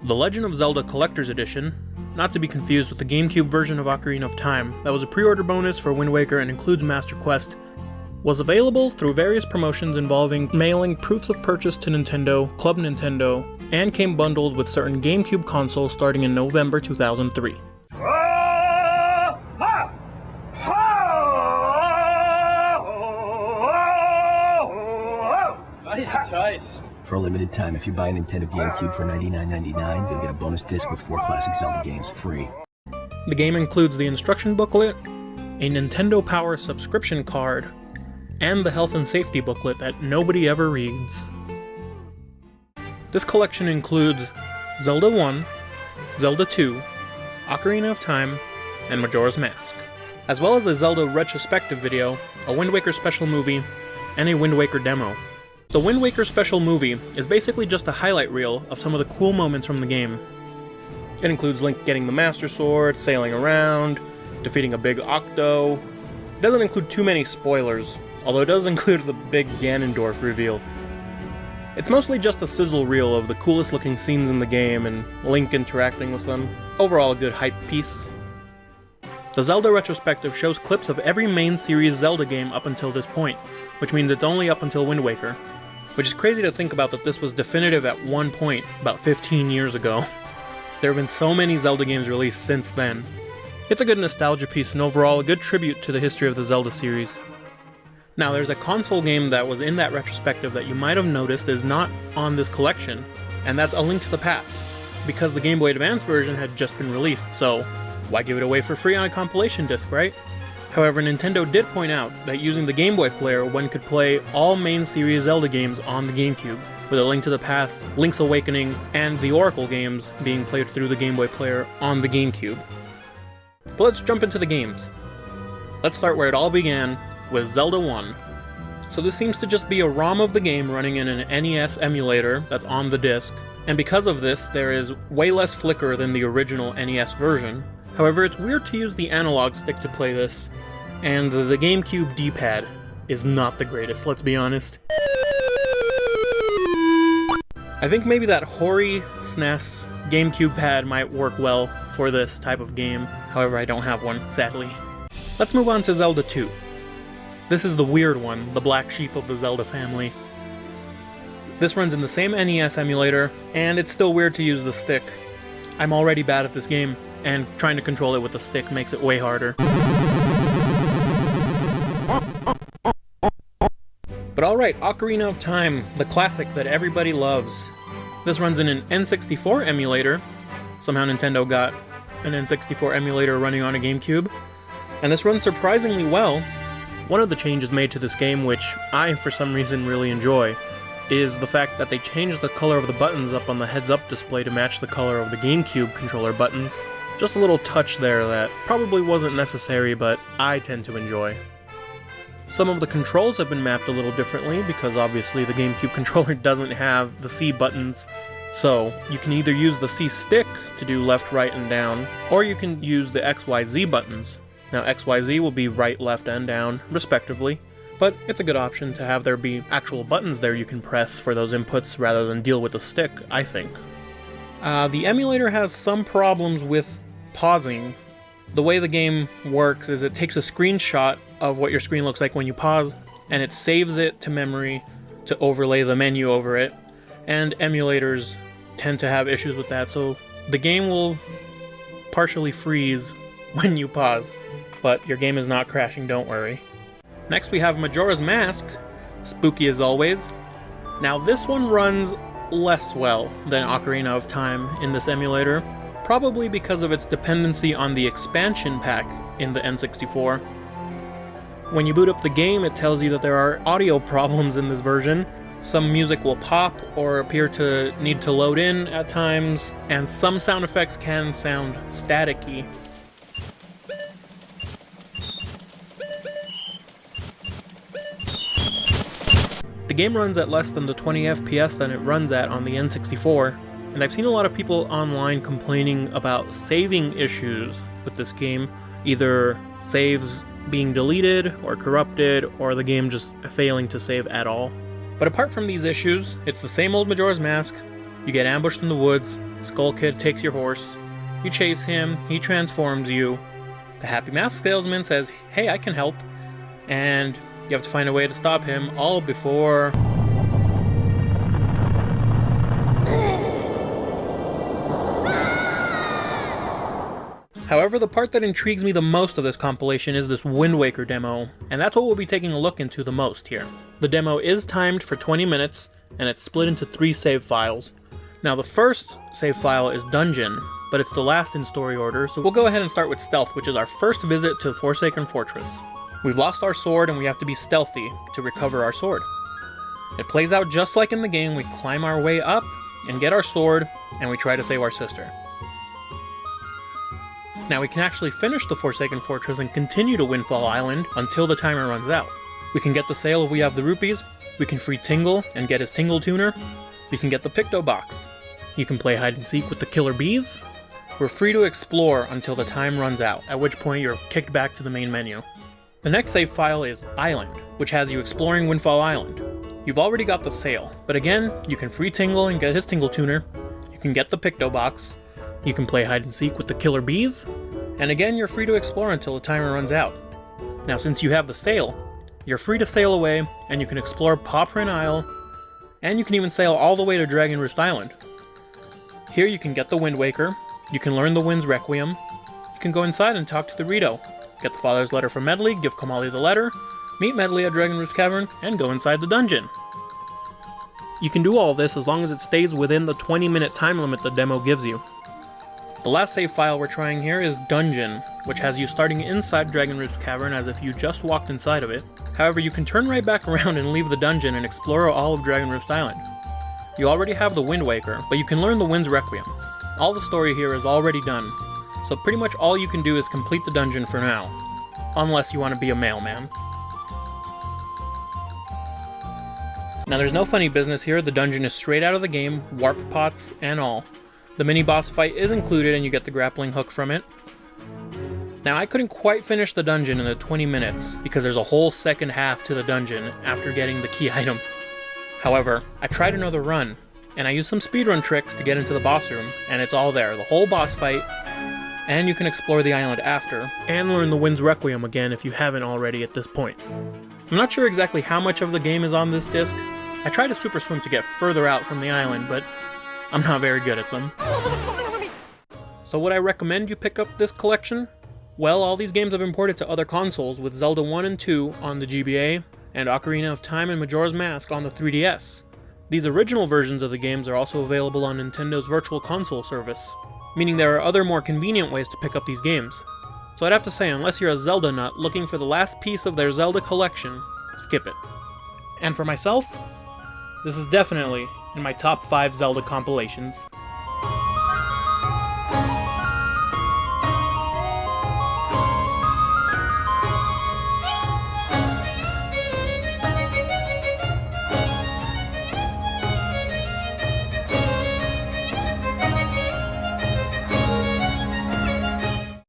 The Legend of Zelda Collector's Edition, not to be confused with the Gamecube version of Ocarina of Time, that was a pre-order bonus for Wind Waker and includes Master Quest, was available through various promotions involving mailing proofs of purchase to Nintendo, Club Nintendo, and came bundled with certain Gamecube consoles starting in November 2003. Nice choice. For a limited time, if you buy a Nintendo GameCube for $99.99, you'll get a bonus disc with 4 classic Zelda games free. The game includes the instruction booklet, a Nintendo Power subscription card, and the health and safety booklet that nobody ever reads. This collection includes Zelda 1, Zelda 2, Ocarina of Time, and Majora's Mask, as well as a Zelda retrospective video, a Wind Waker special movie, and a Wind Waker demo. The Wind Waker special movie is basically just a highlight reel of some of the cool moments from the game. It includes Link getting the Master Sword, sailing around, defeating a big Octo. It doesn't include too many spoilers, although it does include the big Ganondorf reveal. It's mostly just a sizzle reel of the coolest looking scenes in the game and Link interacting with them. Overall a good hype piece. The Zelda retrospective shows clips of every main series Zelda game up until this point, which means it's only up until Wind Waker. Which is crazy to think about that this was definitive at one point, about 15 years ago. There have been so many Zelda games released since then. It's a good nostalgia piece and overall a good tribute to the history of the Zelda series. Now there's a console game that was in that retrospective that you might have noticed is not on this collection, and that's A Link to the Past, because the Game Boy Advance version had just been released, so why give it away for free on a compilation disc, right? However, Nintendo did point out that using the Game Boy player, one could play all main series Zelda games on the GameCube, with A Link to the Past, Link's Awakening, and the Oracle games being played through the Game Boy player on the GameCube. But let's jump into the games. Let's start where it all began, with Zelda 1. So this seems to just be a ROM of the game running in an NES emulator that's on the disc, and because of this, there is way less flicker than the original NES version. However, it's weird to use the analog stick to play this, and the GameCube D-pad is not the greatest, let's be honest. I think maybe that hoary SNES GameCube pad might work well for this type of game, however I don't have one, sadly. Let's move on to Zelda 2. This is the weird one, the black sheep of the Zelda family. This runs in the same NES emulator, and it's still weird to use the stick. I'm already bad at this game, and trying to control it with the stick makes it way harder. But alright, Ocarina of Time, the classic that everybody loves. This runs in an N64 emulator. Somehow Nintendo got an N64 emulator running on a GameCube. And this runs surprisingly well. One of the changes made to this game, which I for some reason really enjoy, is the fact that they changed the color of the buttons up on the heads-up display to match the color of the GameCube controller buttons. Just a little touch there that probably wasn't necessary, but I tend to enjoy. Some of the controls have been mapped a little differently because obviously the GameCube controller doesn't have the C buttons, so you can either use the C stick to do left, right, and down, or you can use the X, Y, Z buttons. Now X, Y, Z will be right, left, and down, respectively, but it's a good option to have there be actual buttons there you can press for those inputs rather than deal with the stick, I think. The emulator has some problems with pausing. The way the game works is it takes a screenshot of what your screen looks like when you pause, and it saves it to memory to overlay the menu over it, and emulators tend to have issues with that, so the game will partially freeze when you pause, but your game is not crashing, don't worry. Next we have Majora's Mask, spooky as always. Now this one runs less well than Ocarina of Time in this emulator, probably because of its dependency on the expansion pack in the N64. When you boot up the game, it tells you that there are audio problems in this version. Some music will pop or appear to need to load in at times, and some sound effects can sound staticky. The game runs at less than the 20 FPS that it runs at on the N64, and I've seen a lot of people online complaining about saving issues with this game, either saves being deleted or corrupted, or the game just failing to save at all. But apart from these issues, it's the same old Majora's Mask, You get ambushed in the woods, Skull Kid takes your horse, you chase him, he transforms you, the Happy Mask Salesman says, hey, I can help, and you have to find a way to stop him, all before... However, the part that intrigues me the most of this compilation is this Wind Waker demo, and that's what we'll be taking a look into the most here. The demo is timed for 20 minutes, and it's split into 3 save files. Now the first save file is Dungeon, but it's the last in story order, so we'll go ahead and start with Stealth, which is our first visit to Forsaken Fortress. We've lost our sword and we have to be stealthy to recover our sword. It plays out just like in the game. We climb our way up and get our sword, and we try to save our sister. Now we can actually finish the Forsaken Fortress and continue to Windfall Island until the timer runs out. We can get the sale if we have the rupees, we can free Tingle and get his Tingle Tuner, we can get the Picto Box, you can play hide and seek with the killer bees, we're free to explore until the time runs out, at which point you're kicked back to the main menu. The next save file is Island, which has you exploring Windfall Island. You've already got the sale, but again, you can free Tingle and get his Tingle Tuner, you can get the Picto Box, you can play hide and seek with the killer bees, and again you're free to explore until the timer runs out. Now since you have the sail, you're free to sail away, and you can explore Pawprint Isle, and you can even sail all the way to Dragon Roost Island. Here you can get the Wind Waker, you can learn the Wind's Requiem, you can go inside and talk to the Rito, get the father's letter from Medley, give Kamali the letter, meet Medley at Dragon Roost Cavern, and go inside the dungeon. You can do all this as long as it stays within the 20-minute time limit the demo gives you. The last save file we're trying here is Dungeon, which has you starting inside Dragon Roost Cavern as if you just walked inside of it. However, you can turn right back around and leave the dungeon and explore all of Dragon Roost Island. You already have the Wind Waker, but you can learn the Wind's Requiem. All the story here is already done, so pretty much all you can do is complete the dungeon for now, unless you want to be a mailman. Now there's no funny business here, the dungeon is straight out of the game, warp pots and all. The mini-boss fight is included and you get the grappling hook from it. Now I couldn't quite finish the dungeon in the 20 minutes because there's a whole second half to the dungeon after getting the key item. However, I tried another run, and I used some speedrun tricks to get into the boss room, and it's all there, the whole boss fight, and you can explore the island after, and learn the Wind's Requiem again if you haven't already at this point. I'm not sure exactly how much of the game is on this disc. I tried to super swim to get further out from the island, but I'm not very good at them. So would I recommend you pick up this collection? Well, all these games have been ported to other consoles, with Zelda 1 and 2 on the GBA, and Ocarina of Time and Majora's Mask on the 3DS. These original versions of the games are also available on Nintendo's Virtual Console service, meaning there are other more convenient ways to pick up these games. So I'd have to say, unless you're a Zelda nut looking for the last piece of their Zelda collection, skip it. And for myself, this is definitely in my top 5 Zelda compilations.